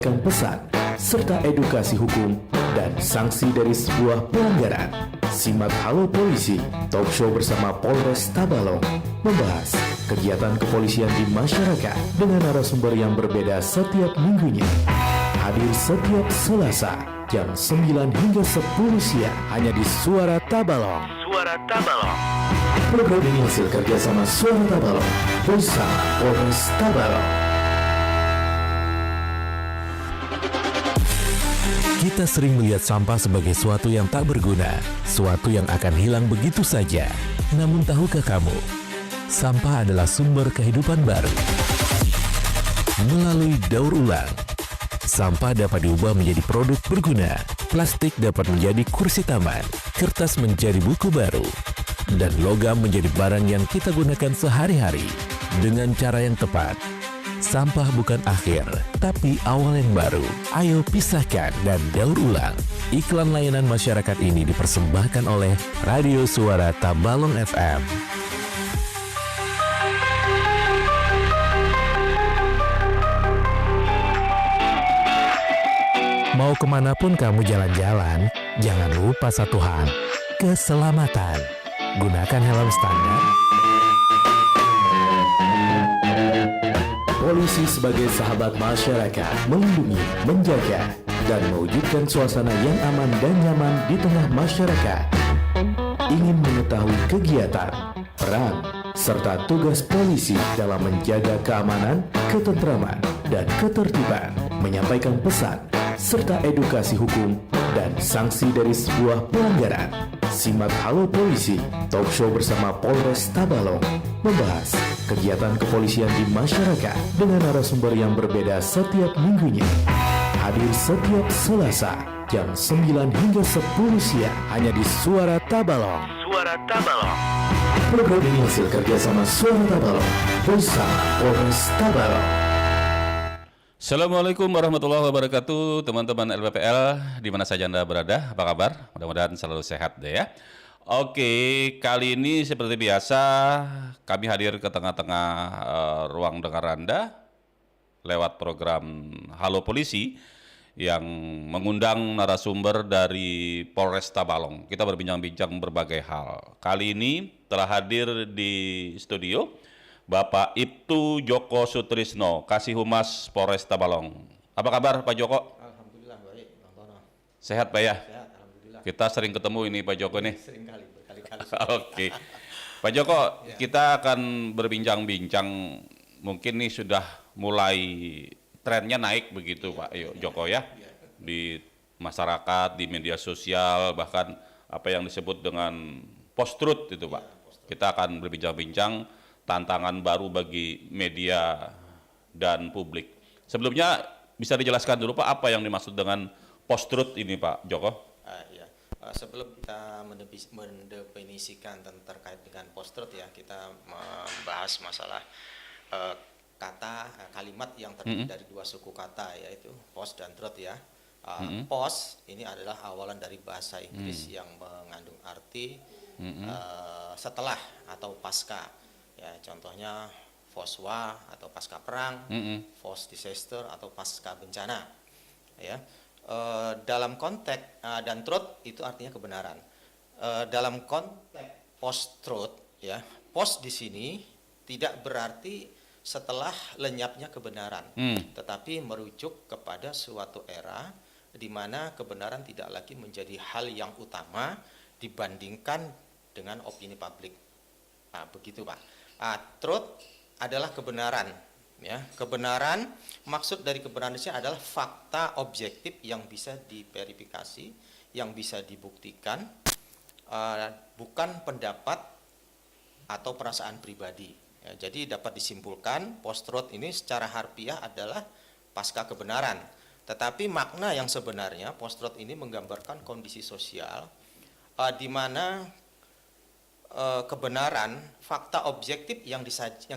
Pesan serta edukasi hukum dan sanksi dari sebuah pelanggaran. Simak Halo Polisi, talk show bersama Polres Tabalong, membahas kegiatan kepolisian di masyarakat dengan narasumber yang berbeda setiap minggunya. Hadir setiap Selasa jam 9 hingga 10 siang hanya di Suara Tabalong. Suara Tabalong. Program ini hasil kerjasama Suara Tabalong bersama Polres Tabalong. Kita sering melihat sampah sebagai suatu yang tak berguna, suatu yang akan hilang begitu saja. Namun tahukah kamu, sampah adalah sumber kehidupan baru. Melalui daur ulang, sampah dapat diubah menjadi produk berguna. Plastik dapat menjadi kursi taman, kertas menjadi buku baru, dan logam menjadi barang yang kita gunakan sehari-hari. Dengan cara yang tepat, sampah bukan akhir, tapi awal yang baru. Ayo pisahkan dan daur ulang. Iklan layanan masyarakat ini dipersembahkan oleh Radio Suara Tabalong FM. Mau kemanapun kamu jalan-jalan, jangan lupa satu hal, keselamatan. Gunakan helm standar. Polisi sebagai sahabat masyarakat, melindungi, menjaga, dan mewujudkan suasana yang aman dan nyaman di tengah masyarakat. Ingin mengetahui kegiatan, peran, serta tugas polisi dalam menjaga keamanan, ketentraman, dan ketertiban, menyampaikan pesan, serta edukasi hukum dan sanksi dari sebuah pelanggaran. Simak Halo Polisi, talk show bersama Polres Tabalong, membahas kegiatan kepolisian di masyarakat dengan narasumber yang berbeda setiap minggunya. Hadir setiap Selasa jam 9 hingga 10 siang hanya di Suara Tabalong. Suara Tabalong. Program ini hasil kerjasama Suara Tabalong bersama Polres Tabalong. Assalamualaikum warahmatullahi wabarakatuh, teman-teman LPPL di mana saja Anda berada, apa kabar? Mudah-mudahan selalu sehat deh ya. Oke, kali ini seperti biasa kami hadir ke tengah-tengah ruang dengar Anda lewat program Halo Polisi yang mengundang narasumber dari Polres Tabalong. Kita berbincang-bincang berbagai hal. Kali ini telah hadir di studio Bapak Ibtu Joko Sutrisno, Kasih Humas Polres Tabalong. Apa kabar Pak Joko? Alhamdulillah baik, Bang Tono. Sehat Pak ya? Sehat, alhamdulillah. Kita sering ketemu ini Pak Joko nih. Sering kali, berkali-kali. Oke. Pak Joko, kita akan berbincang-bincang, mungkin nih sudah mulai trennya naik begitu Pak Joko ya. Di masyarakat, di media sosial, bahkan apa yang disebut dengan post-truth itu Pak. Kita akan berbincang-bincang tantangan baru bagi media dan publik. Sebelumnya bisa dijelaskan dulu Pak apa yang dimaksud dengan post-truth ini Pak Joko? Sebelum kita mendefinisikan terkait dengan post-truth ya, kita membahas masalah kalimat yang terdiri dari dua suku kata, yaitu post dan truth ya. Post ini adalah awalan dari bahasa Inggris yang mengandung arti setelah atau pasca. Ya, contohnya post-war atau pasca perang, post-disaster atau pasca bencana. Ya, dalam konteks dan truth itu artinya kebenaran. Dalam konteks post-truth, ya, post di sini tidak berarti setelah lenyapnya kebenaran, tetapi merujuk kepada suatu era di mana kebenaran tidak lagi menjadi hal yang utama dibandingkan dengan opini publik. Nah, begitu Pak. Truth adalah kebenaran, ya. Kebenaran, maksud dari kebenaran itu adalah fakta objektif yang bisa diverifikasi, yang bisa dibuktikan, bukan pendapat atau perasaan pribadi. Ya, jadi dapat disimpulkan post-truth ini secara harfiah adalah pasca kebenaran. Tetapi makna yang sebenarnya post-truth ini menggambarkan kondisi sosial di mana kebenaran, fakta objektif yang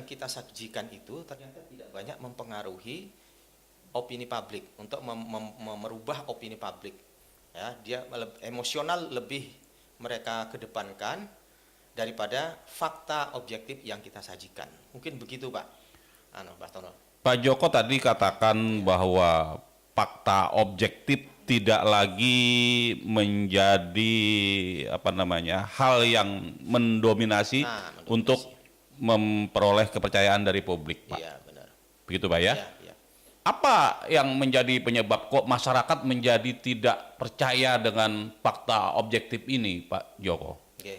kita sajikan itu ternyata tidak banyak mempengaruhi opini publik untuk merubah opini publik. Ya, dia emosional lebih mereka kedepankan daripada fakta objektif yang kita sajikan. Mungkin begitu Pak. Pak Tono. Pak Joko tadi katakan bahwa fakta objektif tidak lagi menjadi hal yang mendominasi untuk memperoleh kepercayaan dari publik, Pak. Iya, benar. Begitu, Pak ya? Iya. Apa yang menjadi penyebab kok masyarakat menjadi tidak percaya dengan fakta objektif ini, Pak Joko? Oke.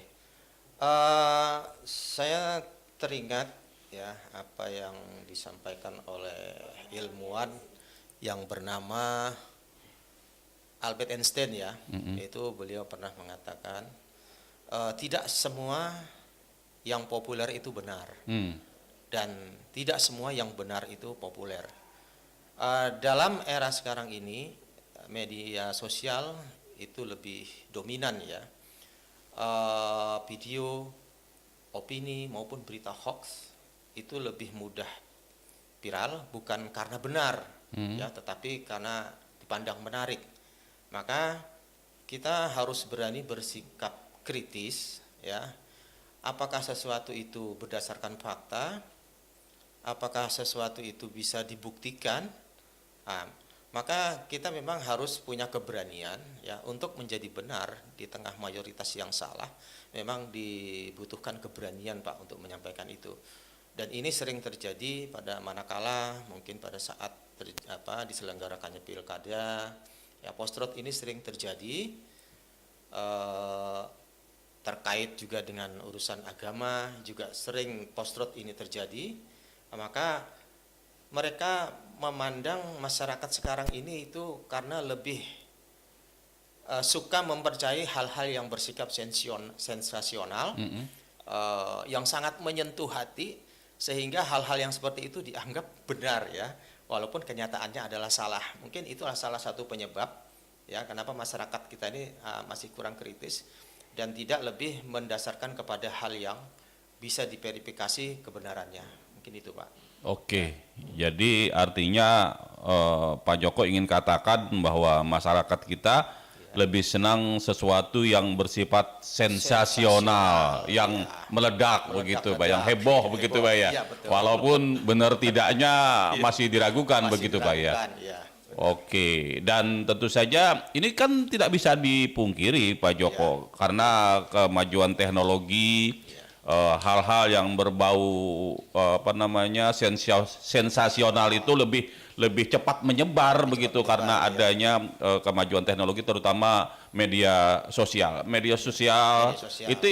Saya teringat ya apa yang disampaikan oleh ilmuwan yang bernama Albert Einstein ya. Itu beliau pernah mengatakan tidak semua yang populer itu benar dan tidak semua yang benar itu populer. Dalam era sekarang ini media sosial itu lebih dominan ya. Video, opini maupun berita hoax itu lebih mudah viral bukan karena benar ya, tetapi karena dipandang menarik. Maka kita harus berani bersikap kritis ya. Apakah sesuatu itu berdasarkan fakta? Apakah sesuatu itu bisa dibuktikan? Maka kita memang harus punya keberanian ya untuk menjadi benar di tengah mayoritas yang salah. Memang dibutuhkan keberanian, Pak, untuk menyampaikan itu. Dan ini sering terjadi pada manakala mungkin pada saat diselenggarakannya pilkada. Ya, post-truth ini sering terjadi terkait juga dengan urusan agama, juga sering post-truth ini terjadi. Maka mereka memandang masyarakat sekarang ini itu karena lebih suka mempercayai hal-hal yang bersikap sensasional, yang sangat menyentuh hati, sehingga hal-hal yang seperti itu dianggap benar ya, walaupun kenyataannya adalah salah. Mungkin itulah salah satu penyebab ya kenapa masyarakat kita ini masih kurang kritis dan tidak lebih mendasarkan kepada hal yang bisa diverifikasi kebenarannya. Mungkin itu, Pak. Oke, jadi artinya Pak Joko ingin katakan bahwa masyarakat kita lebih senang sesuatu yang bersifat sensasional, yang meledak begitu, Pak, yang heboh begitu, Pak ya. Walaupun benar tidaknya masih diragukan begitu, Pak ya. Oke, dan tentu saja ini kan tidak bisa dipungkiri, Pak Joko, karena kemajuan teknologi, hal-hal yang berbau sensasional itu lebih cepat menyebar begitu karena adanya kemajuan teknologi, terutama media sosial itu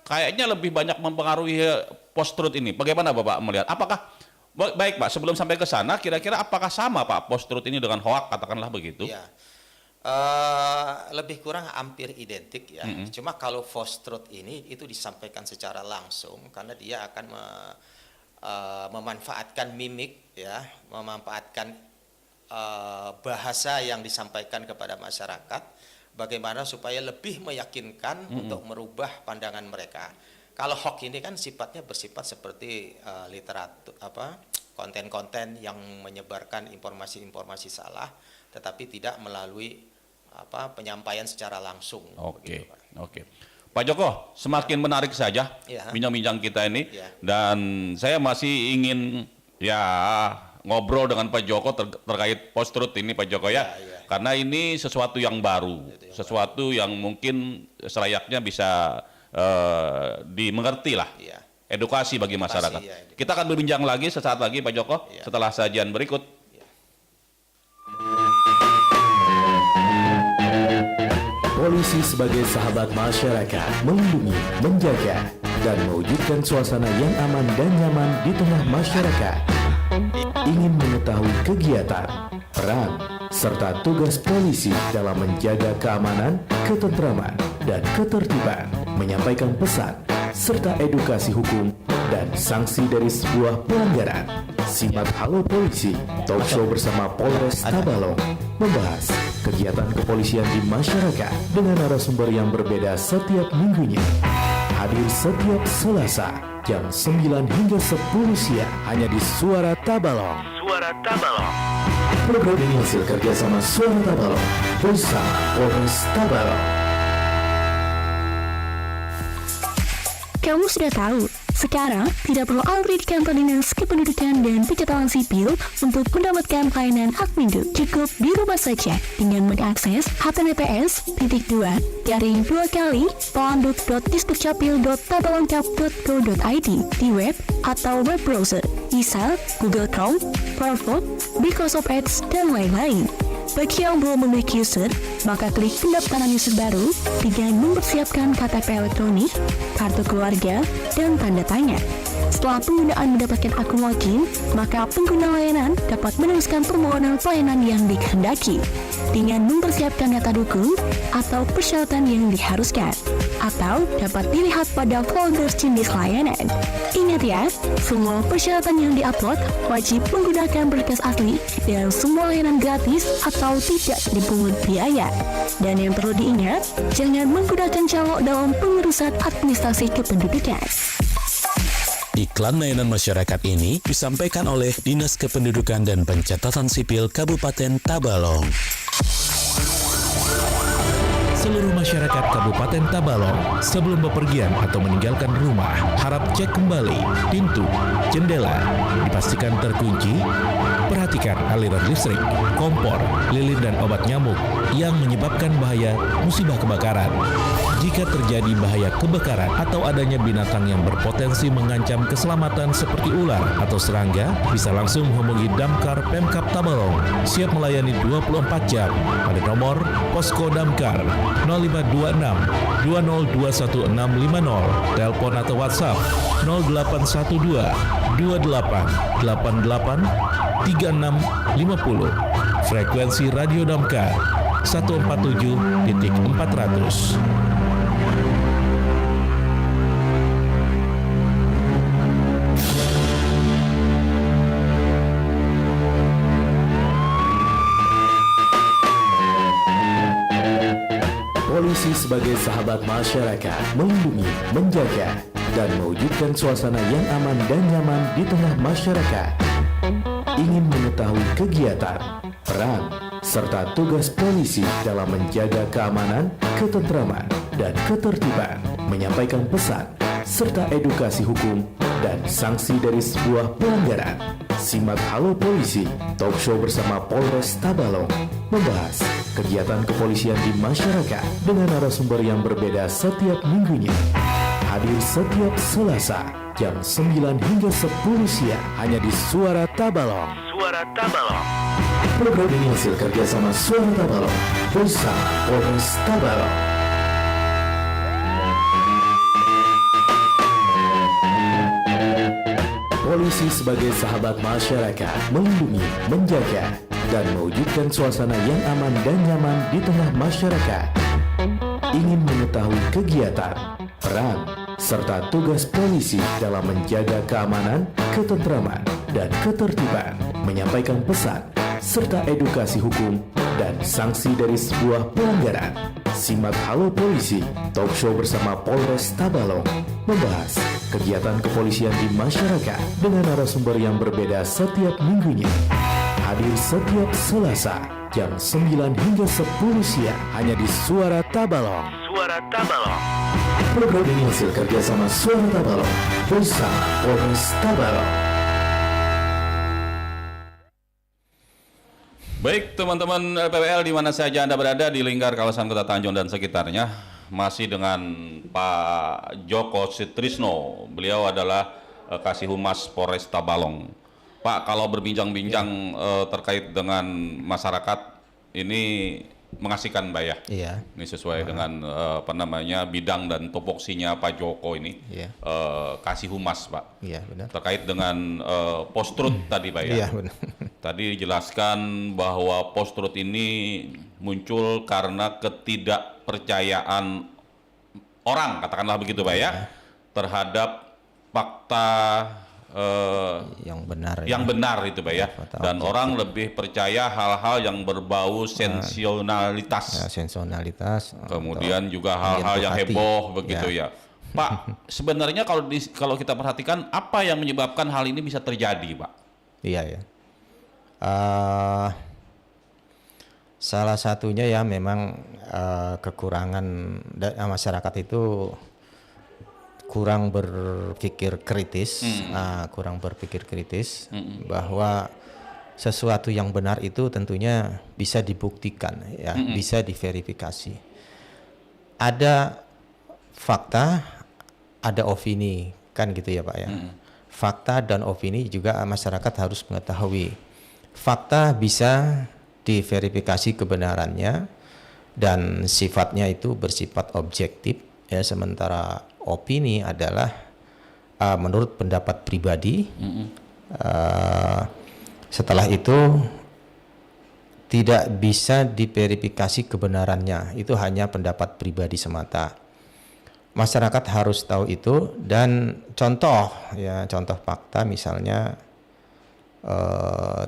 kayaknya lebih banyak mempengaruhi post-truth ini. Bagaimana Bapak melihat? Apakah baik Pak, sebelum sampai ke sana kira-kira apakah sama Pak post-truth ini dengan hoax, katakanlah begitu? Ya. Lebih kurang hampir identik ya. Cuma kalau false truth ini itu disampaikan secara langsung karena dia akan memanfaatkan mimik ya, memanfaatkan bahasa yang disampaikan kepada masyarakat bagaimana supaya lebih meyakinkan untuk merubah pandangan mereka. Kalau hoax ini kan sifatnya bersifat seperti literatur konten-konten yang menyebarkan informasi-informasi salah tetapi tidak melalui penyampaian secara langsung. Oke. Pak Joko, semakin menarik saja bincang-bincang kita ini, dan saya masih ingin ngobrol dengan Pak Joko terkait post-truth ini, Pak Joko ya, karena ini sesuatu yang baru, sesuatu yang mungkin selayaknya bisa dimengerti lah, edukasi bagi masyarakat. Kita akan berbincang lagi sesaat lagi, Pak Joko, setelah sajian berikut. Polisi sebagai sahabat masyarakat, melindungi, menjaga, dan mewujudkan suasana yang aman dan nyaman di tengah masyarakat. Ingin mengetahui kegiatan, peran, serta tugas polisi dalam menjaga keamanan, ketentraman, dan ketertiban, menyampaikan pesan, serta edukasi hukum dan sanksi dari sebuah pelanggaran. Simak Halo Polisi, talk show bersama Polres Tabalong, membahas kegiatan kepolisian di masyarakat dengan narasumber yang berbeda setiap minggunya. Hadir setiap Selasa jam 9 hingga 10 siang hanya di Suara Tabalong. Suara Tabalong. Program ini hasil kerjasama Suara Tabalong bersama Polres Tabalong. Kamu sudah tahu Sekarang, tidak perlu antri di kantor dinas kependudukan dan pencatatan sipil untuk mendapatkan pelayanan Admindu. Cukup di rumah saja dengan mengakses https://pelanduk.disdukcapil.tabalongkap.go.id di web atau web browser, misal Google Chrome, Firefox, Microsoft Edge, dan lain-lain. Bagi yang belum memiliki user, maka klik pendaftaran user baru dengan mempersiapkan KTP elektronik, kartu keluarga, dan tanda tanya. Setelah penggunaan mendapatkan akun login, maka pengguna layanan dapat menuliskan permohonan pelayanan yang dikehendaki dengan mempersiapkan data dukung atau persyaratan yang diharuskan, atau dapat dilihat pada folder jenis layanan. Ingat ya, semua persyaratan yang diupload wajib menggunakan berkas asli dan semua layanan gratis atau tidak dipungut biaya. Dan yang perlu diingat, jangan menggunakan calo dalam pengurusan administrasi kependudukan. Iklan layanan masyarakat ini disampaikan oleh Dinas Kependudukan dan Pencatatan Sipil Kabupaten Tabalong. Seluruh masyarakat Kabupaten Tabalong sebelum bepergian atau meninggalkan rumah harap cek kembali pintu, jendela, dipastikan terkunci. Perhatikan aliran listrik, kompor, lilin dan obat nyamuk yang menyebabkan bahaya musibah kebakaran. Jika terjadi bahaya kebakaran atau adanya binatang yang berpotensi mengancam keselamatan seperti ular atau serangga, bisa langsung menghubungi Damkar Pemkab Tabalong, siap melayani 24 jam pada nomor Posko Damkar 0526 2021 650, telepon atau WhatsApp 0812 2888 3650, frekuensi radio Damkar 147.400. Polisi sebagai sahabat masyarakat, melindungi, menjaga, dan mewujudkan suasana yang aman dan nyaman di tengah masyarakat. Ingin mengetahui kegiatan, peran, serta tugas polisi dalam menjaga keamanan, ketentraman, dan ketertiban, menyampaikan pesan, serta edukasi hukum dan sanksi dari sebuah pelanggaran. Simak Halo Polisi, talk show bersama Polres Tabalong, membahas kegiatan kepolisian di masyarakat dengan narasumber yang berbeda setiap minggunya. Hadir setiap Selasa jam 9 hingga 10 siang hanya di Suara Tabalong. Suara Tabalong. Program ini hasil kerjasama Suara Tabalong bersama Polres Tabalong. Polisi sebagai sahabat masyarakat, melindungi, menjaga, dan mewujudkan suasana yang aman dan nyaman di tengah masyarakat. Ingin mengetahui kegiatan, peran, serta tugas polisi dalam menjaga keamanan, ketentraman, dan ketertiban, menyampaikan pesan, serta edukasi hukum dan sanksi dari sebuah pelanggaran. Simak Halo Polisi, talk show bersama Polres Tabalong, membahas kegiatan kepolisian di masyarakat dengan narasumber yang berbeda setiap minggunya. Hadir setiap Selasa jam 9 hingga 10 siang hanya di Suara Tabalong. Suara Tabalong. Program ini hasil kerjasama Suara Tabalong bersama Polres Tabalong. Baik teman-teman LPWL di mana saja Anda berada di lingkar kawasan Kota Tanjung dan sekitarnya, masih dengan Pak Joko Sutrisno. Beliau adalah Kasih Humas Polres Tabalong. Pak, kalau berbincang-bincang terkait dengan masyarakat ini mengasihkan Mbak ya? Iya. Ini sesuai dengan bidang dan topoksinya Pak Joko ini. Iya. Kasih Humas Pak. Iya benar. Terkait dengan post-truth tadi Pak ya? Iya benar. Tadi dijelaskan bahwa post-truth ini muncul karena ketidakpercayaan orang, katakanlah begitu Pak ya, terhadap fakta yang benar itu Pak ya, dan orang lebih percaya hal-hal yang berbau sensasionalitas, kemudian juga hal-hal yang heboh begitu ya. Pak, sebenarnya kalau kita perhatikan apa yang menyebabkan hal ini bisa terjadi Pak? Iya ya. Salah satunya ya memang kekurangan masyarakat itu kurang berpikir kritis, bahwa sesuatu yang benar itu tentunya bisa dibuktikan, ya, bisa diverifikasi. Ada fakta, ada opini, kan gitu ya Pak ya. Fakta dan opini juga masyarakat harus mengetahui. Fakta bisa diverifikasi kebenarannya dan sifatnya itu bersifat objektif, ya, sementara opini adalah menurut pendapat pribadi. Setelah itu tidak bisa diverifikasi kebenarannya, itu hanya pendapat pribadi semata. Masyarakat harus tahu itu, dan contoh fakta misalnya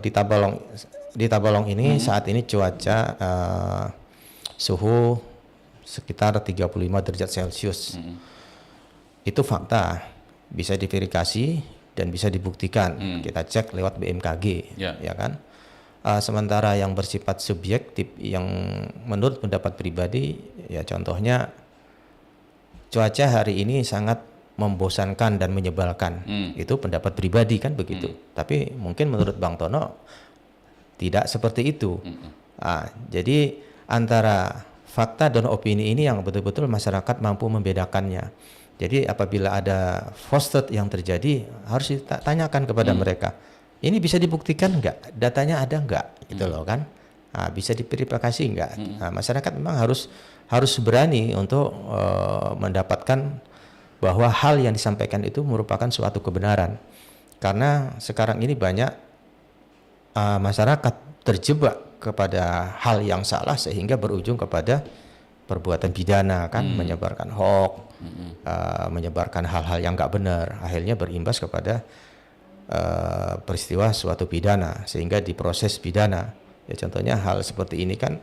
di Tabalong ini saat ini cuaca suhu sekitar 35 derajat Celcius. Itu fakta, bisa diverifikasi dan bisa dibuktikan. Kita cek lewat BMKG, ya kan. Sementara yang bersifat subjektif, yang menurut pendapat pribadi, ya contohnya cuaca hari ini sangat membosankan dan menyebalkan. Itu pendapat pribadi kan begitu. Tapi mungkin menurut Bang Tono tidak seperti itu. Jadi antara fakta dan opini ini yang betul-betul masyarakat mampu membedakannya. Jadi apabila ada false yang terjadi, harus ditanyakan kepada mereka, ini bisa dibuktikan nggak? Datanya ada nggak? Gitu loh kan? Bisa diverifikasi nggak? Masyarakat memang harus berani untuk mendapatkan bahwa hal yang disampaikan itu merupakan suatu kebenaran. Karena sekarang ini banyak masyarakat terjebak kepada hal yang salah sehingga berujung kepada perbuatan pidana, kan, menyebarkan hoax, menyebarkan hal-hal yang nggak benar, akhirnya berimbas kepada peristiwa suatu pidana sehingga diproses pidana. Ya contohnya hal seperti ini kan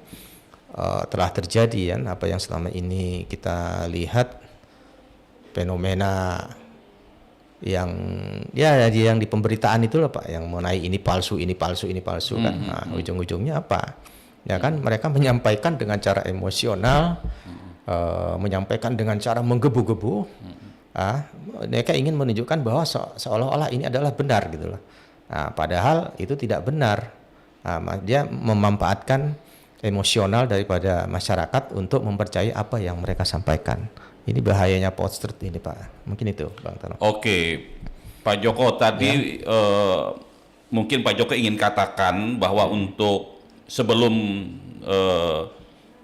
telah terjadi, kan, apa yang selama ini kita lihat, fenomena yang di pemberitaan itu loh Pak, yang mengenai ini palsu kan. Ujung-ujungnya apa? Ya kan, mereka menyampaikan dengan cara emosional, menyampaikan dengan cara menggebu-gebu. Mereka ingin menunjukkan bahwa seolah-olah ini adalah benar gitu loh. Padahal itu tidak benar. Dia memanfaatkan emosional daripada masyarakat untuk mempercayai apa yang mereka sampaikan. Ini bahayanya post-truth ini Pak. Mungkin itu Bang Tono. Oke, Pak Joko tadi mungkin Pak Joko ingin katakan bahwa untuk sebelum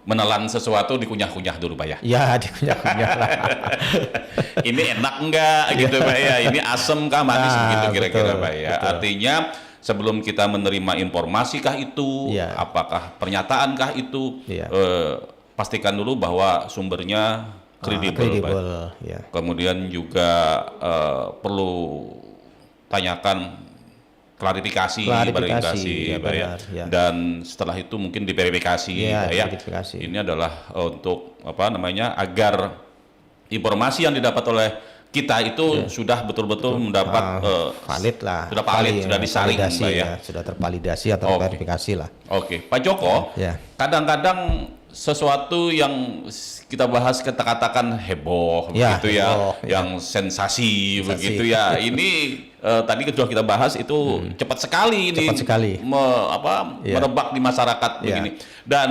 menelan sesuatu dikunyah-kunyah dulu Pak ya? Ya, dikunyah-kunyah lah. Ini enak enggak gitu Pak ya? Ini asem kah, manis begitu kira-kira Pak ya? Betul. Artinya sebelum kita menerima informasi kah itu, apakah pernyataan kah itu, pastikan dulu bahwa sumbernya kredibel, ya. Kemudian juga perlu tanyakan klarifikasi ya, benar, ya. Dan setelah itu mungkin diverifikasi, ya. Ini adalah untuk agar informasi yang didapat oleh kita itu sudah betul-betul mendapat valid lah, sudah valid, sudah disaring, sudah tervalidasi atau terverifikasi lah. Oke, Pak Joko, kadang-kadang sesuatu yang kita bahas katakan heboh begitu ya, yang sensasi begitu ya. Ini tadi sudah kita bahas itu cepat sekali ini merebak di masyarakat begini. Dan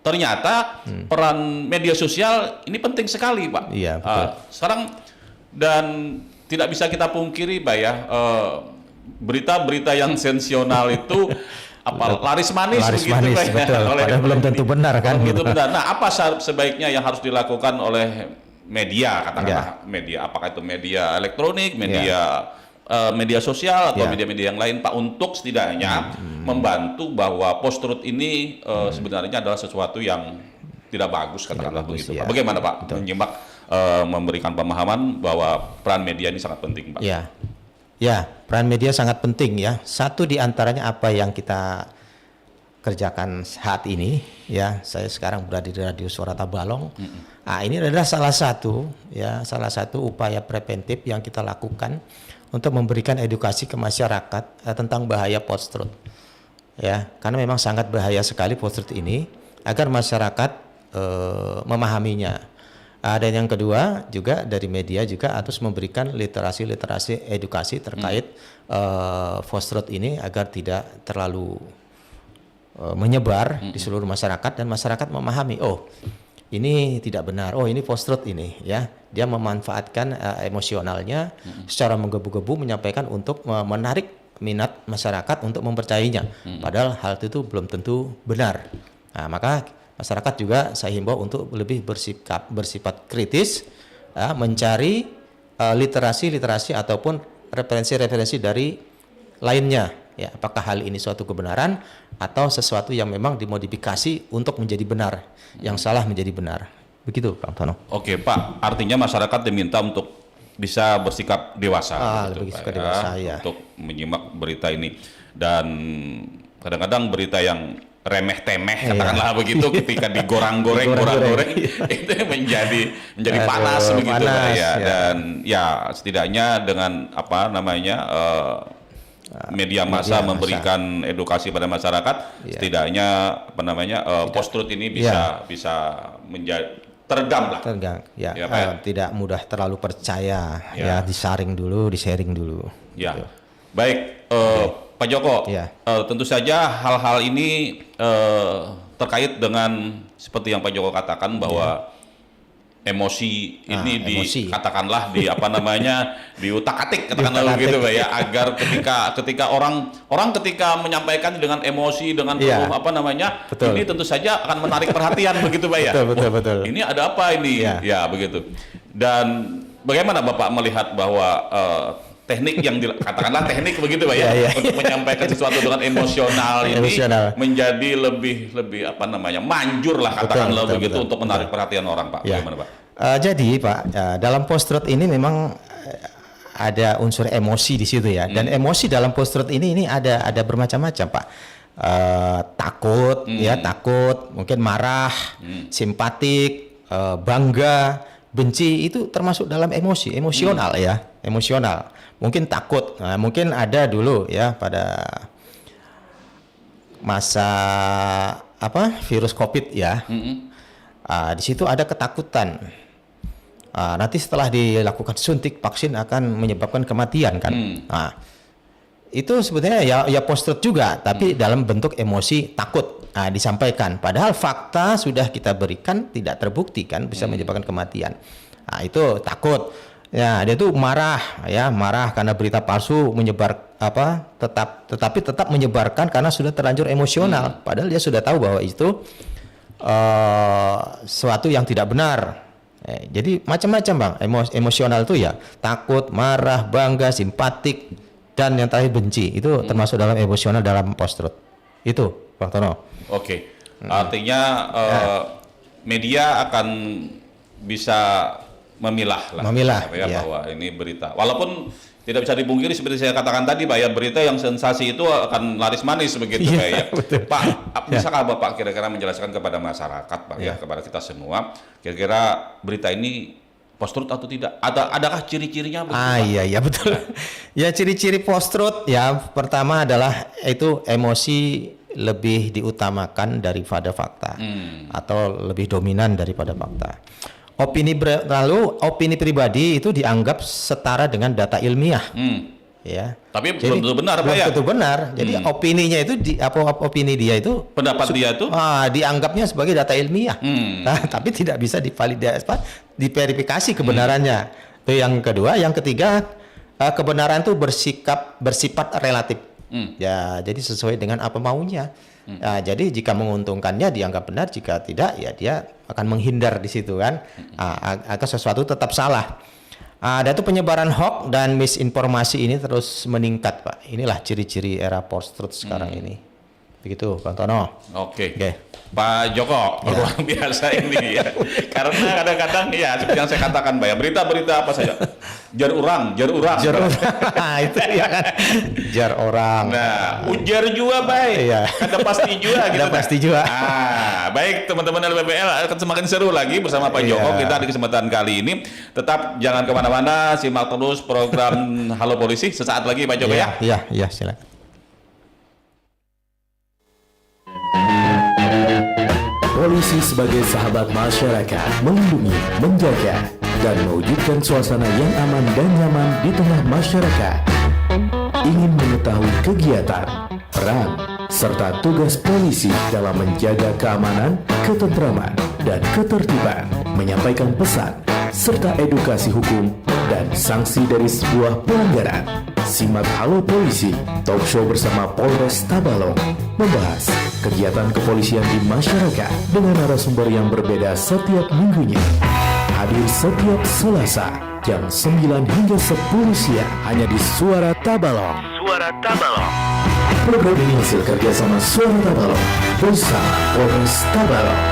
ternyata peran media sosial ini penting sekali Pak. Iya, betul. Sekarang dan tidak bisa kita pungkiri Pak ya, berita-berita yang sensasional itu laris manis begitu Pak, betul. Padahal belum tentu benar kan gitu. Benar. Nah, apa sebaiknya yang harus dilakukan oleh media, katakanlah media, apakah itu media elektronik, media sosial atau media-media yang lain Pak, untuk setidaknya membantu bahwa post-truth ini sebenarnya adalah sesuatu yang tidak bagus, katakanlah begitu Pak. Bagaimana Pak menyimak, memberikan pemahaman bahwa peran media ini sangat penting Pak? Ya, peran media sangat penting ya. Satu di antaranya apa yang kita kerjakan saat ini, ya. Saya sekarang berada di Radio Suara Tabalong. Ini adalah salah satu upaya preventif yang kita lakukan untuk memberikan edukasi ke masyarakat tentang bahaya post-truth. Ya, karena memang sangat bahaya sekali post-truth ini, agar masyarakat memahaminya. Dan yang kedua juga dari media juga harus memberikan literasi edukasi terkait false truth ini agar tidak terlalu menyebar di seluruh masyarakat dan masyarakat memahami, oh ini tidak benar, oh ini false truth ini ya. Dia memanfaatkan emosionalnya secara menggebu-gebu menyampaikan untuk menarik minat masyarakat untuk mempercayainya. Padahal hal itu belum tentu benar. Nah, maka masyarakat juga saya himbau untuk lebih bersifat kritis, mencari literasi ataupun referensi dari lainnya. Ya, apakah hal ini suatu kebenaran atau sesuatu yang memang dimodifikasi untuk menjadi benar, yang salah menjadi benar. Begitu, Bang Tono. Oke, Pak. Artinya masyarakat diminta untuk bisa bersikap dewasa, lebih Pak, bersikap dewasa, ya. untuk menyimak berita ini. Dan kadang-kadang berita yang remeh temeh katakanlah begitu ketika digoreng-goreng itu menjadi panas begitu Pak, ya. Dan ya setidaknya dengan apa namanya media massa memberikan edukasi pada masyarakat, setidaknya apa namanya post truth ini bisa menjadi teredam lah. Ya, ya Pak, ya. Tidak mudah terlalu percaya, ya disaring dulu, di-sharing dulu. Ya, gitu. Baik. Pak Joko, tentu saja hal-hal ini terkait dengan seperti yang Pak Joko katakan bahwa emosi ini katakanlah di apa namanya diutak-atik katakanlah begitu Pak ya, agar ketika orang ketika menyampaikan dengan emosi dengan penuh apa namanya ini tentu saja akan menarik perhatian begitu Pak ya. Betul. Ini ada apa ini? Ya begitu. Dan bagaimana Bapak melihat bahwa teknik yang katakanlah teknik begitu Pak ya, untuk menyampaikan sesuatu dengan emosional ini menjadi lebih apa namanya manjur lah katakanlah begitu untuk menarik perhatian orang Pak. Bagaimana Pak? Jadi Pak, dalam post truth ini memang ada unsur emosi di situ ya, dan emosi dalam post truth ini ada bermacam-macam Pak. Takut takut, mungkin marah, simpatik, bangga, benci, itu termasuk dalam emosional ya, emosional. Mungkin takut, mungkin ada dulu ya pada masa virus COVID ya, di situ ada ketakutan. Nanti setelah dilakukan suntik vaksin akan menyebabkan kematian kan. Itu sebetulnya ya post truth juga, tapi dalam bentuk emosi takut disampaikan. Padahal fakta sudah kita berikan tidak terbukti kan bisa menyebabkan kematian. Itu takut. Ya, dia tuh marah karena berita palsu menyebar tetapi tetap menyebarkan karena sudah terlanjur emosional. Padahal dia sudah tahu bahwa itu sesuatu yang tidak benar. Jadi macam-macam Bang, emosional itu ya takut, marah, bangga, simpatik, dan yang terakhir benci. Itu termasuk dalam emosional dalam post truth. Itu Bang Tono. Oke. Artinya media akan bisa memilah bahwa ini berita. Walaupun tidak bisa dipungkiri seperti saya katakan tadi Pak ya, berita yang sensasi itu akan laris manis begitu Pak ya. Pak, bisakah Bapak kira-kira menjelaskan kepada masyarakat Pak ya, kepada kita semua, kira-kira berita ini post truth atau tidak? Adakah ciri-cirinya begitu? Iya betul. Ya, ciri-ciri post truth ya, pertama adalah itu emosi lebih diutamakan daripada fakta atau lebih dominan daripada fakta. Opini pribadi itu dianggap setara dengan data ilmiah. Ya. Tapi belum tentu benar Pak ya. Belum tentu benar. Jadi opininya itu opini dia itu, pendapat dia itu dianggapnya sebagai data ilmiah. Tapi tidak bisa diverifikasi kebenarannya. Itu yang kedua, yang ketiga kebenaran itu bersifat relatif. Ya, jadi sesuai dengan apa maunya. Jadi jika menguntungkannya dianggap benar, jika tidak ya dia akan menghindar di situ kan. Agar sesuatu tetap salah. Dan itu penyebaran hoax dan misinformasi ini terus meningkat Pak. Inilah ciri-ciri era post truth sekarang ini. Begitu Bang Tono. Oke. Pak Joko, luar biasa ini ya. Karena kadang-kadang ya seperti yang saya katakan Pak ya, berita-berita apa saja. Jar orang. Itu ya kan. Jar orang. Nah, ujar juga baik. Kada pasti juga gitu. Kada pasti juga. Baik teman-teman LPPL, akan semakin seru lagi bersama Pak Joko kita di kesempatan kali ini. Tetap jangan kemana-mana, simak terus program Halo Polisi sesaat lagi Pak Joko ya. Iya, silakan. Polisi sebagai sahabat masyarakat, melindungi, menjaga, dan mewujudkan suasana yang aman dan nyaman di tengah masyarakat. Ingin mengetahui kegiatan, peran, serta tugas polisi dalam menjaga keamanan, ketentraman, dan ketertiban, menyampaikan pesan, serta edukasi hukum dan sanksi dari sebuah pelanggaran. Simak Halo Polisi, talk show bersama Polres Tabalong, membahas kegiatan kepolisian di masyarakat dengan narasumber yang berbeda setiap minggunya. Hadir setiap Selasa, jam 9 hingga 10 siang, hanya di Suara Tabalong. Suara Tabalong. Program ini hasil kerjasama Suara Tabalong bersama Polres Tabalong.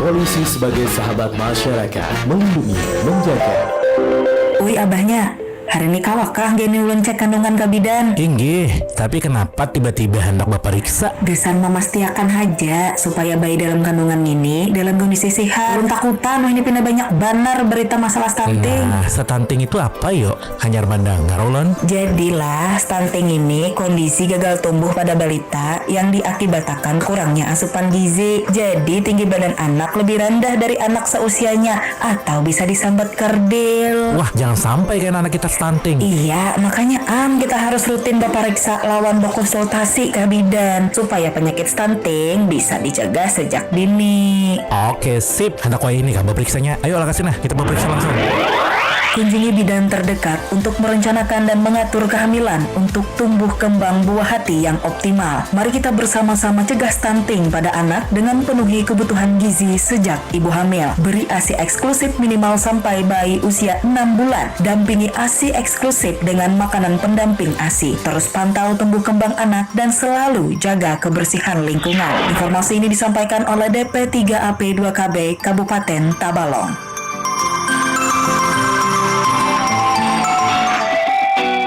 Polisi sebagai sahabat masyarakat, melindungi, menjaga. Woi abahnya, hari ini kawakah gini ulun cek kandungan ka bidan? Inggih, tapi kenapa tiba-tiba hendak bapak riksa? Desan memastikan aja supaya bayi dalam kandungan ini dalam kondisi sehat. Ulun takutan ini pindah banyak banar berita masalah stunting. Nah, stunting itu apa yuk? Hanyar mendengar ulun. Jadilah stunting ini kondisi gagal tumbuh pada balita yang diakibatkan kurangnya asupan gizi. Jadi tinggi badan anak lebih rendah dari anak seusianya atau bisa disambat kerdil. Wah, jangan sampai kan anak kita stunting. Iya, makanya kita harus rutin bapariksa lawan konsultasi ke bidan supaya penyakit stunting bisa dijaga sejak dini. Oke, sip. Hendak wae ini kan baperiksanya. Ayo lah kasih nah, kita baperiksa langsung. Kunjungi bidan terdekat untuk merencanakan dan mengatur kehamilan untuk tumbuh kembang buah hati yang optimal. Mari kita bersama-sama cegah stunting pada anak dengan penuhi kebutuhan gizi sejak ibu hamil. Beri ASI eksklusif minimal sampai bayi usia 6 bulan. Dampingi ASI eksklusif dengan makanan pendamping ASI. Terus pantau tumbuh kembang anak dan selalu jaga kebersihan lingkungan. Informasi ini disampaikan oleh DP 3AP 2KB Kabupaten Tabalong.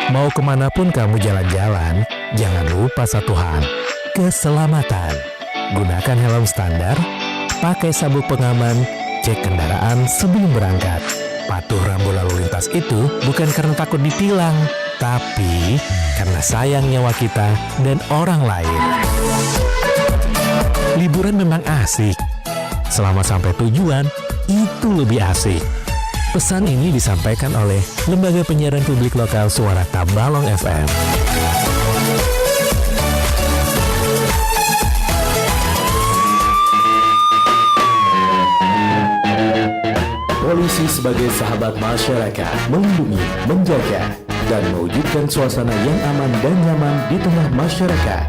Mau kemanapun kamu jalan-jalan, jangan lupa satu hal, keselamatan. Gunakan helm standar, pakai sabuk pengaman, cek kendaraan sebelum berangkat. Patuh rambu lalu lintas itu bukan karena takut ditilang, tapi karena sayang nyawa kita dan orang lain. Liburan memang asik, selama sampai tujuan, itu lebih asik. Pesan ini disampaikan oleh Lembaga Penyiaran Publik Lokal Suara Tabalong FM. Polisi sebagai sahabat masyarakat, melindungi, menjaga, dan mewujudkan suasana yang aman dan nyaman di tengah masyarakat.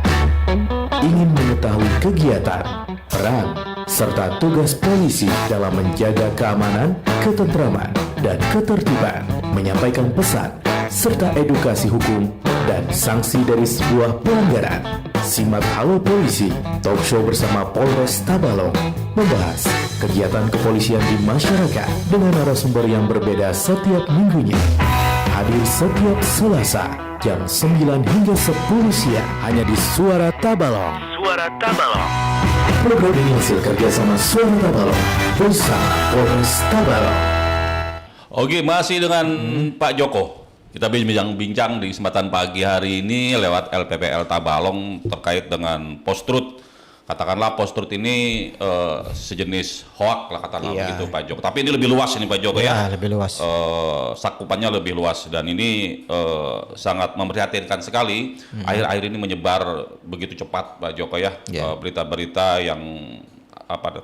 Ingin mengetahui kegiatan, peran, serta tugas polisi dalam menjaga keamanan, ketentraman, dan ketertiban, menyampaikan pesan, serta edukasi hukum dan sanksi dari sebuah pelanggaran. Simak Halo Polisi, talk show bersama Polres Tabalong, membahas kegiatan kepolisian di masyarakat dengan narasumber yang berbeda setiap minggunya. Hadir setiap Selasa, jam 9 hingga 10 siang, hanya di Suara Tabalong. Suara Tabalong. Program ini hasil kerjasama Suara Tabalong bersama Polres Tabalong. Oke, masih dengan Pak Joko. Kita bincang-bincang di kesempatan pagi hari ini lewat LPPL Tabalong terkait dengan post-truth. Katakanlah post-truth ini sejenis hoak lah katakanlah begitu Pak Joko. Tapi ini lebih luas ini Pak Joko ya. Lebih luas. Sakupannya lebih luas dan ini sangat memprihatinkan sekali. Akhir-akhir ini menyebar begitu cepat Pak Joko ya. Berita-berita yang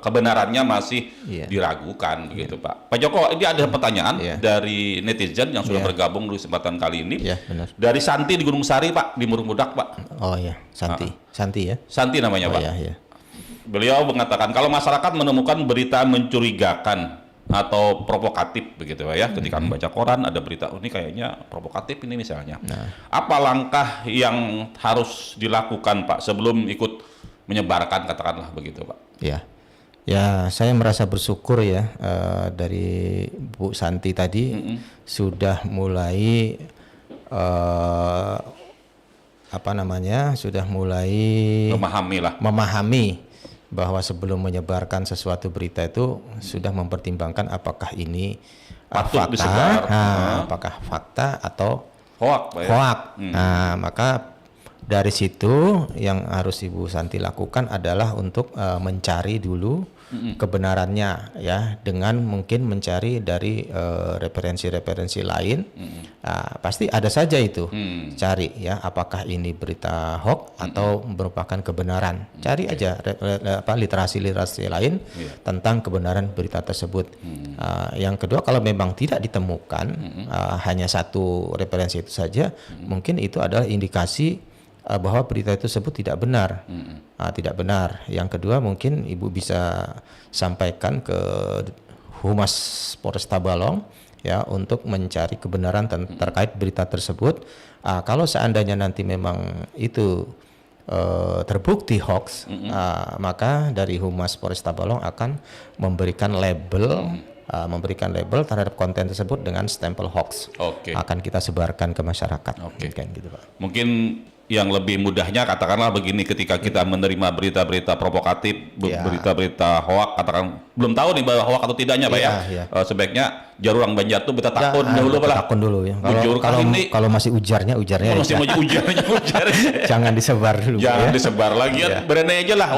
kebenarannya masih diragukan begitu Pak. Pak Joko, ini ada pertanyaan dari netizen yang sudah bergabung di kesempatan kali ini. Benar. Dari Santi di Gunung Sari Pak, di Murung Budak Pak. Oh iya, Santi. Santi ya. Santi namanya Pak. Iya. Beliau mengatakan kalau masyarakat menemukan berita mencurigakan atau provokatif begitu Pak ya, ketika membaca koran ada berita ini kayaknya provokatif ini misalnya. Apa langkah yang harus dilakukan Pak sebelum ikut menyebarkan katakanlah begitu Pak? Ya, saya merasa bersyukur ya dari Bu Santi tadi sudah mulai sudah mulai memahami bahwa sebelum menyebarkan sesuatu berita itu sudah mempertimbangkan apakah ini patut fakta, apakah fakta atau Hoak, Pak ya? Hoak. Nah, maka dari situ yang harus Ibu Santi lakukan adalah untuk mencari dulu kebenarannya ya, dengan mungkin mencari dari referensi-referensi lain. Pasti ada saja itu. Cari ya, apakah ini berita hoax atau merupakan kebenaran. Cari aja literasi-literasi lain tentang kebenaran berita tersebut. Yang kedua, kalau memang tidak ditemukan hanya satu referensi itu saja, mungkin itu adalah indikasi bahwa berita tersebut tidak benar. Tidak benar. Yang kedua, mungkin Ibu bisa sampaikan ke Humas Polresta Balong ya, untuk mencari kebenaran terkait berita tersebut. Kalau seandainya nanti memang itu terbukti hoax, maka dari Humas Polresta Balong akan memberikan label terhadap konten tersebut dengan stempel hoax. Akan kita sebarkan ke masyarakat. Gitu, Pak. Mungkin yang lebih mudahnya katakanlah begini, ketika kita menerima berita-berita provokatif, berita-berita hoak, katakan belum tahu nih bahwa hoak atau tidaknya, Pak ya. Sebaiknya Jarurang Banjar tuh berita takun dulu, Pak. Takun dulu ya. Kalau masih ujarnya masih mau ujarnya. Jangan disebar dulu. Jangan disebar lagi ya. Berenai aja lah.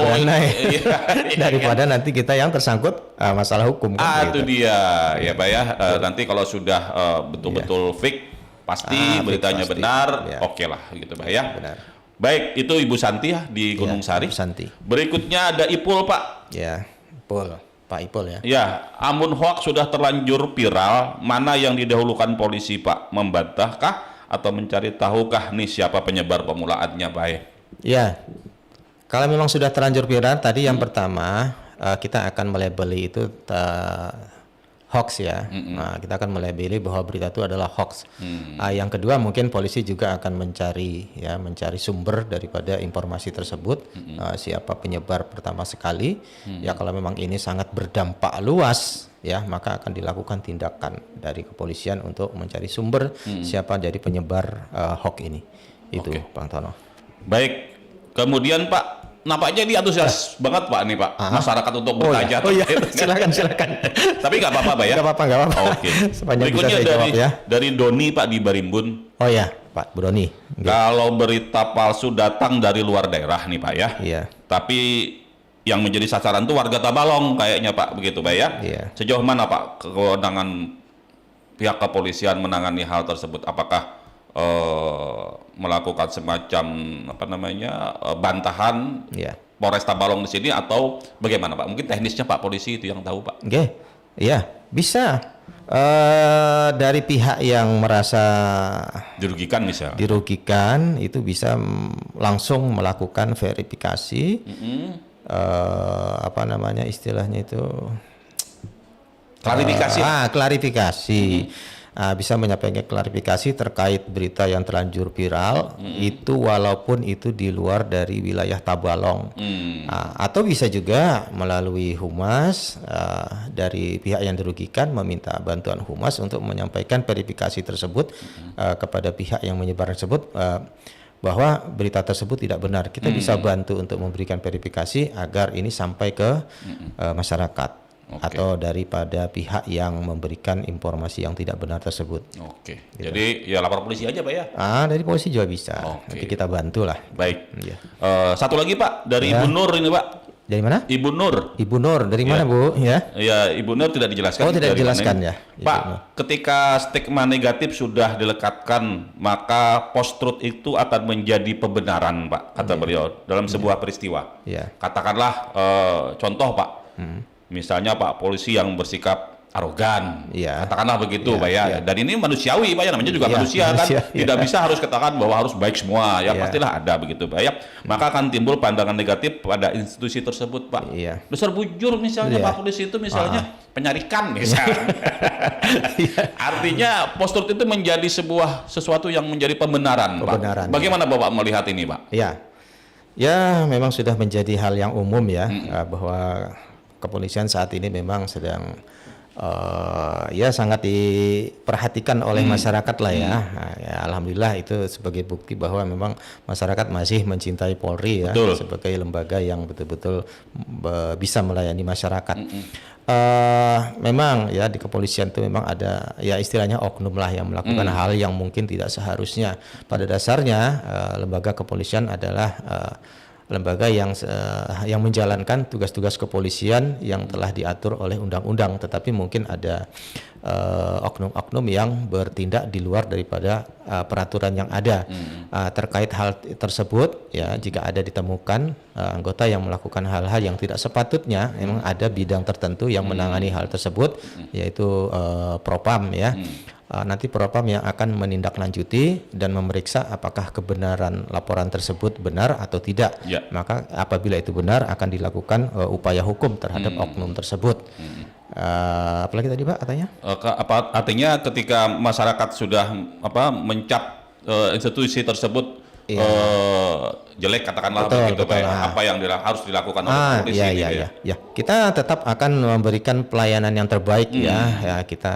Daripada nanti kita yang tersangkut masalah hukum. Itu dia ya, Pak ya. Nanti kalau sudah betul-betul fix, pasti beritanya pasti benar, oke lah gitu, Pak ya. Benar. Baik, itu Ibu Santi ya di Gunung Sari. Santi. Berikutnya ada Ipul, Pak. Ya, Ipul. Pak Ipul ya. Ya, amun hoax sudah terlanjur viral, mana yang didahulukan polisi, Pak? Membantahkah atau mencari tahukah nih siapa penyebar pemulaannya, Pak? Ya, kalau memang sudah terlanjur viral, tadi yang pertama kita akan melabeli itu hoax ya. Nah, kita akan melabeli bahwa berita itu adalah hoax. Yang kedua, mungkin polisi juga akan mencari sumber daripada informasi tersebut, siapa penyebar pertama sekali. Ya, kalau memang ini sangat berdampak luas ya, maka akan dilakukan tindakan dari kepolisian untuk mencari sumber siapa jadi penyebar hoax ini. Itu, Bang Tono. Baik. Kemudian, Pak, nampaknya dia antusias banget, Pak, nih, Pak. Masyarakat untuk bertanya. Silakan. Tapi nggak apa-apa, Pak ya? Nggak apa-apa. Oke. Berikutnya dari Doni, Pak, di Barimbun. Oh ya, Pak Bu Doni. Kalau berita palsu datang dari luar daerah nih, Pak ya. Iya. Tapi yang menjadi sasaran tuh warga Tabalong kayaknya, Pak, begitu, Pak ya. Iya. Sejauh mana, Pak, kewenangan pihak kepolisian menangani hal tersebut? Apakah melakukan semacam bantahan Polresta Balong di sini atau bagaimana, Pak? Mungkin teknisnya Pak polisi itu yang tahu, Pak. Iya, bisa dari pihak yang merasa dirugikan itu bisa langsung melakukan verifikasi, istilahnya itu klarifikasi. Bisa menyampaikan klarifikasi terkait berita yang terlanjur viral, itu walaupun itu di luar dari wilayah Tabalong. Atau bisa juga melalui humas, dari pihak yang dirugikan meminta bantuan humas untuk menyampaikan verifikasi tersebut kepada pihak yang menyebar tersebut, bahwa berita tersebut tidak benar. Kita bisa bantu untuk memberikan verifikasi agar ini sampai ke masyarakat. Atau daripada pihak yang memberikan informasi yang tidak benar tersebut. Gitu. Jadi ya lapor polisi aja, Pak ya? Dari polisi juga bisa. Nanti kita bantu lah. Baik. Satu lagi, Pak, dari Ibu Nur ini, Pak. Dari mana? Ibu Nur. Ibu Nur dari mana, Bu? Ya, Ibu Nur tidak dijelaskan. Tidak dijelaskan ya. Pak, ketika stigma negatif sudah dilekatkan, maka post-truth itu akan menjadi pembenaran, Pak, kata beliau dalam sebuah peristiwa. Katakanlah contoh, Pak. Misalnya Pak polisi yang bersikap arogan, katakanlah begitu, Pak ya. Dan ini manusiawi, Pak ya, namanya juga manusia kan. Tidak bisa harus katakan bahwa harus baik semua, ya pastilah ada begitu, Pak ya. Maka akan timbul pandangan negatif pada institusi tersebut, Pak. Besar bujur misalnya Pak polisi itu misalnya penyarikan misalnya. Artinya post-truth itu menjadi sesuatu yang menjadi pembenaran, Pak. Bagaimana Bapak melihat ini, Pak? Ya, memang sudah menjadi hal yang umum ya, bahwa kepolisian saat ini memang sedang ya sangat diperhatikan oleh masyarakat lah ya. Nah, ya. Alhamdulillah itu sebagai bukti bahwa memang masyarakat masih mencintai Polri ya, sebagai lembaga yang betul-betul bisa melayani masyarakat. Memang ya di kepolisian itu memang ada ya istilahnya oknum lah yang melakukan hal yang mungkin tidak seharusnya. Pada dasarnya lembaga kepolisian adalah lembaga yang menjalankan tugas-tugas kepolisian yang telah diatur oleh undang-undang, tetapi mungkin ada oknum-oknum yang bertindak di luar daripada peraturan yang ada. Terkait hal tersebut ya, jika ada ditemukan anggota yang melakukan hal-hal yang tidak sepatutnya, memang ada bidang tertentu yang menangani hal tersebut, yaitu Propam ya. Nanti Propam yang akan menindaklanjuti dan memeriksa apakah kebenaran laporan tersebut benar atau tidak. Maka apabila itu benar akan dilakukan upaya hukum terhadap oknum tersebut. Apalagi tadi Pak katanya? Artinya ketika masyarakat sudah mencap institusi tersebut jelek katakanlah begitu, betul. Apa yang harus dilakukan oleh polisi ya. Kita tetap akan memberikan pelayanan yang terbaik ya. Kita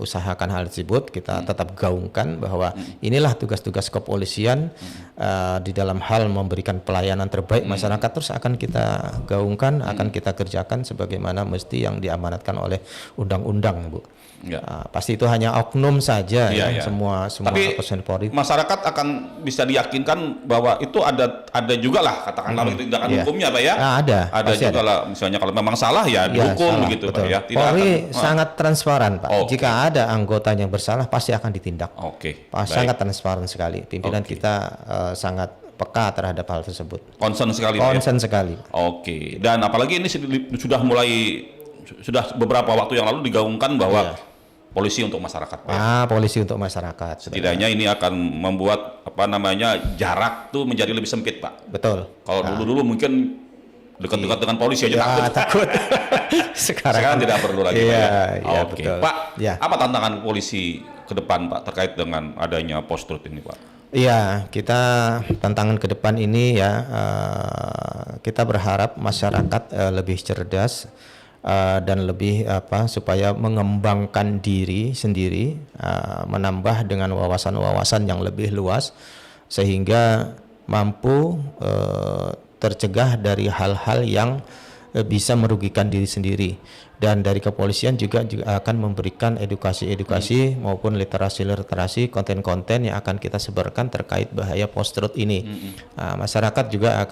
usahakan hal tersebut, kita tetap gaungkan bahwa inilah tugas-tugas kepolisian di dalam hal memberikan pelayanan terbaik masyarakat, terus akan kita gaungkan, akan kita kerjakan sebagaimana mesti yang diamanatkan oleh undang-undang, Bu. Pasti itu hanya oknum saja semua tapi personil Polri. Masyarakat akan bisa diyakinkan bahwa itu ada juga lah katakanlah tindakan hukumnya Pak ya. Ada juga lah, misalnya kalau memang salah ya dihukum begitu Pak ya. Polri sangat transparan Pak. Jika ada anggota yang bersalah pasti akan ditindak. Sangat transparan sekali. Pimpinan kita sangat peka terhadap hal tersebut. Concern sekali. Sekali. Dan apalagi ini sudah beberapa waktu yang lalu digaungkan bahwa polisi untuk masyarakat. Polisi untuk masyarakat. Setidaknya ini akan membuat jarak tuh menjadi lebih sempit, Pak. Betul. Kalau dulu mungkin dekat-dekat dengan polisi aja takut. Sekarang tidak perlu lagi, Pak. Betul. Pak, apa tantangan polisi ke depan, Pak, terkait dengan adanya post-truth ini, Pak? Iya, kita tantangan ke depan ini ya, kita berharap masyarakat lebih cerdas dan lebih supaya mengembangkan diri sendiri, menambah dengan wawasan-wawasan yang lebih luas sehingga mampu tercegah dari hal-hal yang bisa merugikan diri sendiri. Dan dari kepolisian juga akan memberikan edukasi maupun literasi, konten-konten yang akan kita sebarkan terkait bahaya post-truth ini. Masyarakat juga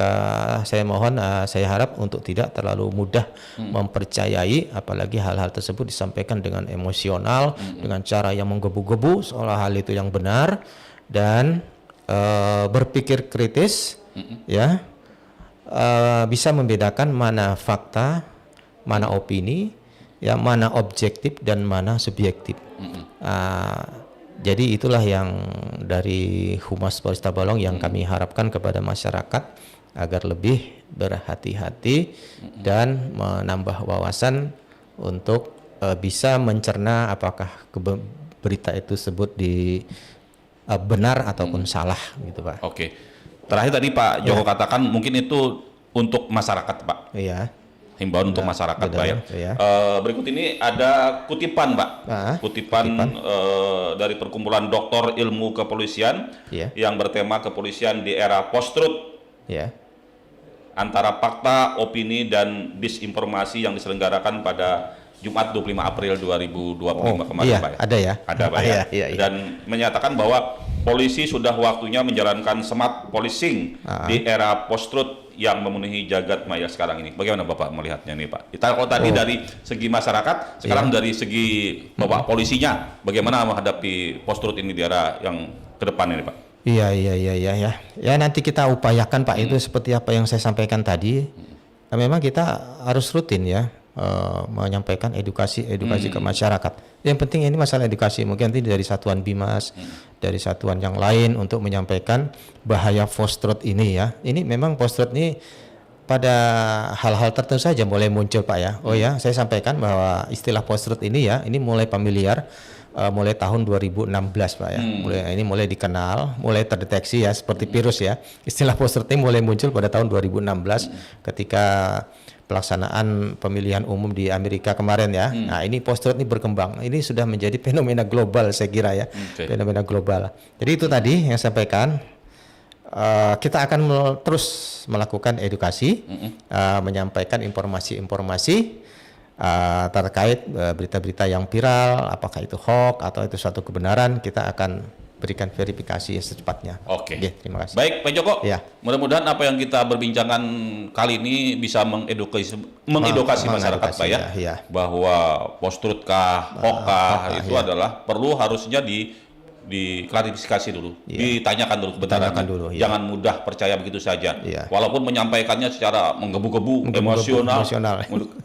saya harap untuk tidak terlalu mudah mempercayai, apalagi hal-hal tersebut disampaikan dengan emosional, dengan cara yang menggebu-gebu seolah hal itu yang benar, dan berpikir kritis, bisa membedakan mana fakta, mana opini, mana objektif dan mana subjektif. Jadi itulah yang dari Humas Polres Tabalong yang kami harapkan kepada masyarakat agar lebih berhati-hati dan menambah wawasan untuk bisa mencerna apakah berita itu sebut benar ataupun salah gitu Pak. Terakhir tadi Pak Joko katakan mungkin itu untuk masyarakat Pak. Himbauan untuk masyarakat Pak ya. Berikut ini ada kutipan Pak. Kutipan dari Perkumpulan Doktor Ilmu Kepolisian yang bertema kepolisian di era post-truth. Antara fakta, opini, dan disinformasi yang diselenggarakan pada Jumat 25 April 2025 kemarin Pak. Ada ya. Ada Pak ya. Dan menyatakan bahwa polisi sudah waktunya menjalankan smart policing di era post-truth yang memenuhi jagat maya sekarang ini. Bagaimana Bapak melihatnya nih Pak? Kalau tadi dari segi masyarakat, sekarang dari segi Bapak polisinya, bagaimana menghadapi post-truth ini di era yang ke depan ini Pak? Iya. Ya nanti kita upayakan Pak, itu seperti apa yang saya sampaikan tadi. Memang kita harus rutin ya menyampaikan edukasi ke masyarakat. Yang penting ini masalah edukasi, mungkin nanti dari satuan Bimas, dari satuan yang lain untuk menyampaikan bahaya post-truth ini ya. Ini memang post-truth ini pada hal-hal tertentu saja mulai muncul Pak ya. Saya sampaikan bahwa istilah post-truth ini ya, ini mulai familiar mulai tahun 2016 Pak ya. Mulai dikenal, mulai terdeteksi ya seperti virus ya. Istilah post-truth ini mulai muncul pada tahun 2016 ketika pelaksanaan pemilihan umum di Amerika kemarin ya. Nah, ini post-truth ini berkembang. Ini sudah menjadi fenomena global saya kira ya. Fenomena global. Jadi itu tadi yang saya sampaikan. Kita akan terus melakukan edukasi, menyampaikan informasi-informasi terkait berita-berita yang viral, apakah itu hoax atau itu suatu kebenaran, kita akan berikan verifikasi secepatnya. Oke. Terima kasih. Baik, Pak Joko. Ya. Mudah-mudahan apa yang kita berbincangkan kali ini bisa mengedukasi masyarakat, Pak ya. Ya. Bahwa post-truth kah, hoax kah itu adalah perlu harusnya diklarifikasi dulu, ditanyakan dulu kebenarannya. Jangan mudah percaya begitu saja. Walaupun menyampaikannya secara menggebu-gebu, emosional.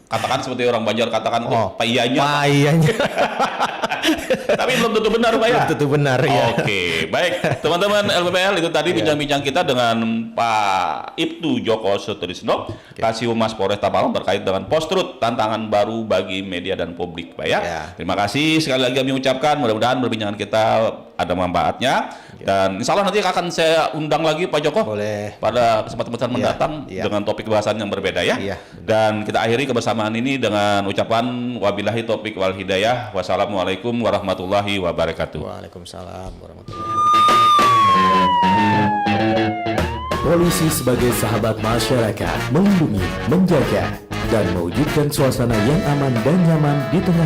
Katakan seperti orang Banjar katakan itu Pak Iyanya. Tapi belum tentu benar, Pak ya. Belum tentu benar ya. Oke, baik. Teman-teman LPPL, itu tadi bincang-bincang kita dengan Pak Ibtu Joko Sutrisno, Kasih Humas Polres Tapal terkait dengan post-truth, tantangan baru bagi media dan publik, Pak ya. Terima kasih sekali lagi kami ucapkan, mudah-mudahan perbincangan kita ada manfaatnya. Dan insya Allah nanti akan saya undang lagi Pak Joko. Boleh. Pada kesempatan mendatang dengan topik bahasan yang berbeda ya. Dan kita akhiri kebersamaan ini dengan ucapan wabillahi taufiq wal hidayah. Wassalamualaikum warahmatullahi wabarakatuh. Waalaikumsalam warahmatullahi wabarakatuh. Polisi sebagai sahabat masyarakat, melindungi, menjaga, dan mewujudkan suasana yang aman dan nyaman di tengah